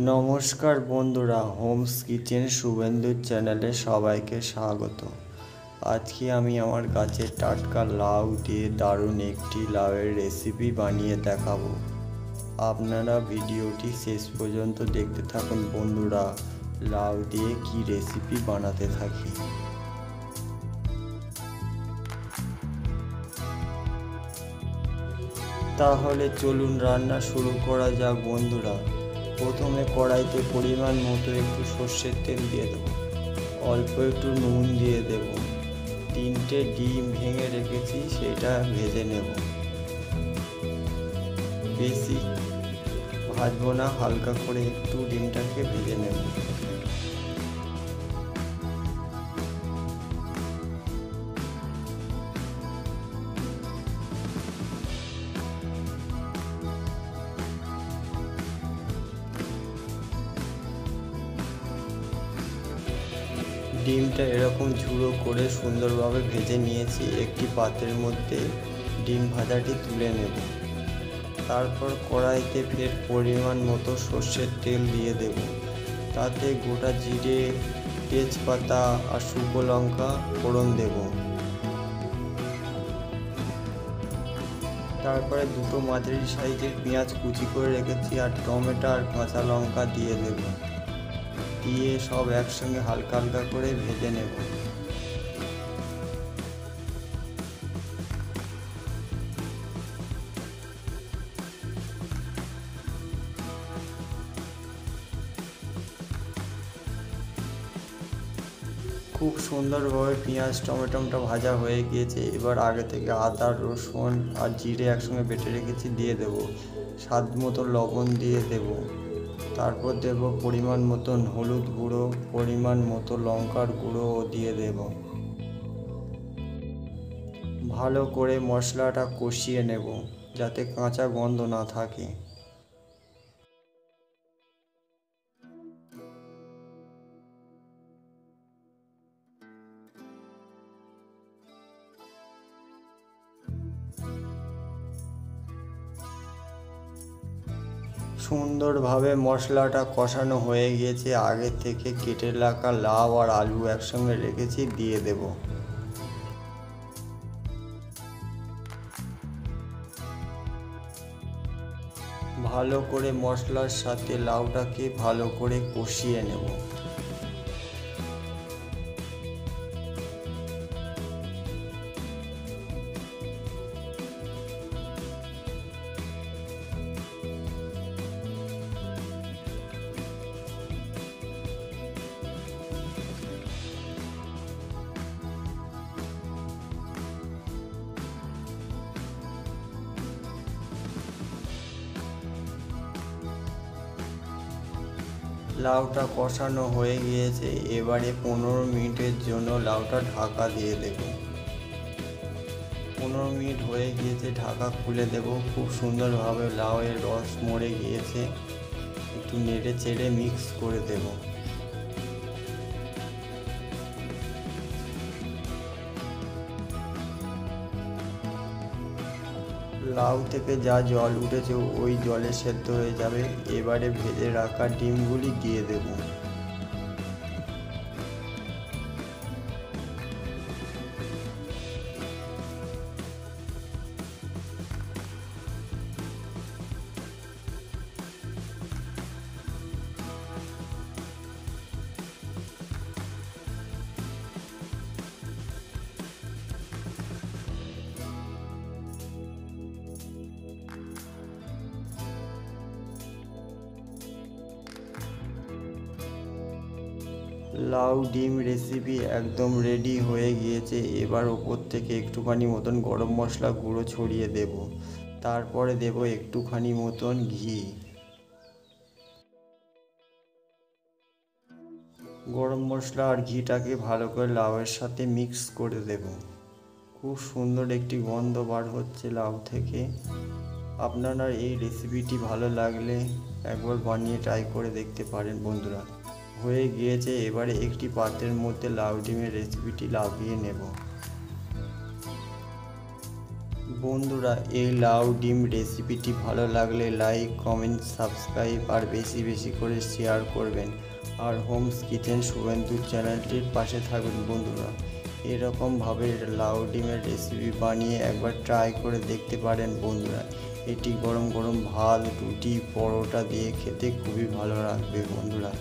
নমস্কার বন্ধুরা, Holmes kitchen শুভেন্দুর চ্যানেলে সবাইকে স্বাগত। আজকে আমি আমার গাছের টাটকা লাউ দিয়ে দারুণ একটি লাউয়ের রেসিপি বানিয়ে দেখাবো। আপনারা ভিডিওটি শেষ পর্যন্ত দেখতে থাকুন বন্ধুরা, লাউ দিয়ে কি রেসিপি বানাতে থাকি। তাহলে চলুন রান্না শুরু করা যাক বন্ধুরা। প্রথমে কড়াইতে পরিমাণ মতো একটু সর্ষের তেল দিয়ে দেবো, অল্প একটু নুন দিয়ে দেব, 3টে ডিম ভেঙে রেখেছি সেটা ভেজে নেব। বেশি ভাজবো না, হালকা করে একটু ডিমটাকে ভেজে নেব। ডিমটা এরকম ঝুড়ো করে সুন্দরভাবে ভেজে নিয়েছি। একটি পাত্রের মধ্যে ডিম ভাজাটি তুলে নেব। তারপর কড়াইতে ফের পরিমাণ মতো সর্ষের তেল দিয়ে দেব। তাতে গোটা জিরে, তেজপাতা আর শুকনো লঙ্কা ফোড়ন দেব। তারপরে দুটো মাঝারি সাইজের পেঁয়াজ কুচি করে রেখেছি আর টমেটো আর কাঁচা লঙ্কা দিয়ে দেব। দিয়ে সব একসঙ্গে হালকা হালকা করে ভেজে নেব। খুব সুন্দরভাবে পেঁয়াজ টমেটোটা ভাজা হয়ে গিয়েছে। এবার আগে থেকে আদা, রসুন আর জিরে একসঙ্গে বেটে রেখেছি দিয়ে দেব। স্বাদ মতো লবণ দিয়ে দেব। তারপর দেব পরিমাণ মতন হলুদ গুঁড়ো, পরিমাণ মতো লঙ্কার গুঁড়োও দিয়ে দেব। ভালো করে মশলাটা কষিয়ে নেব যাতে কাঁচা গন্ধ না থাকে। সুন্দরভাবে মশলাটা কষানো হয়ে গিয়েছে। আগে থেকে কেটে রাখা লাউ আর আলু একসঙ্গে রেখেছি দিয়ে দেব। ভালো করে মশলার সাথে লাউটাকে ভালো করে কষিয়ে নেব। লাউটা কষানো হয়ে গিয়েছে। এবারে 15 মিনিটের জন্য লাউটা ঢাকা দিয়ে দেব। 15 মিনিট হয়ে গিয়েছে, ঢাকা খুলে দেব। খুব সুন্দরভাবে লাউয়ের রস মরে গিয়েছে। একটু নেড়ে চেড়ে মিক্স করে দেব। লাউ থেকে যা জল উঠেছে ওই জলে সেদ্ধ হয়ে যাবে। এবারে ভেজে রাখা ডিমগুলি দিয়ে দেব। লাউ ডিম রেসিপি একদম রেডি হয়ে গিয়েছে। এবার ওপর থেকে একটুখানি মতন গরম মশলা গুঁড়ো ছড়িয়ে দেব। তারপরে দেব একটুখানি মতন ঘি। গরম মশলা আর ঘিটাকে ভালো করে লাউয়ের সাথে মিক্স করে দেব। খুব সুন্দর একটি গন্ধ বার হচ্ছে লাউ থেকে। আপনারা এই রেসিপিটি ভালো লাগলে একবার বানিয়ে ট্রাই করে দেখতে পারেন বন্ধুরা। হয়ে গিয়েছে, এবারে একটি পাত্রের মধ্যে লাউ ডিমের রেসিপিটি লাগিয়ে নেব। বন্ধুরা, এই লাউ ডিম রেসিপিটি ভালো লাগলে লাইক, কমেন্ট, সাবস্ক্রাইব আর বেশি বেশি করে শেয়ার করবেন। আর হোমস কিচেন শুভেন্দু চ্যানেলটির পাশে থাকবেন বন্ধুরা। এরকমভাবে লাউ ডিমের রেসিপি বানিয়ে একবার ট্রাই করে দেখতে পারেন বন্ধুরা। এটি গরম গরম ভাত, রুটি, পরোটা দিয়ে খেতে খুবই ভালো লাগবে বন্ধুরা।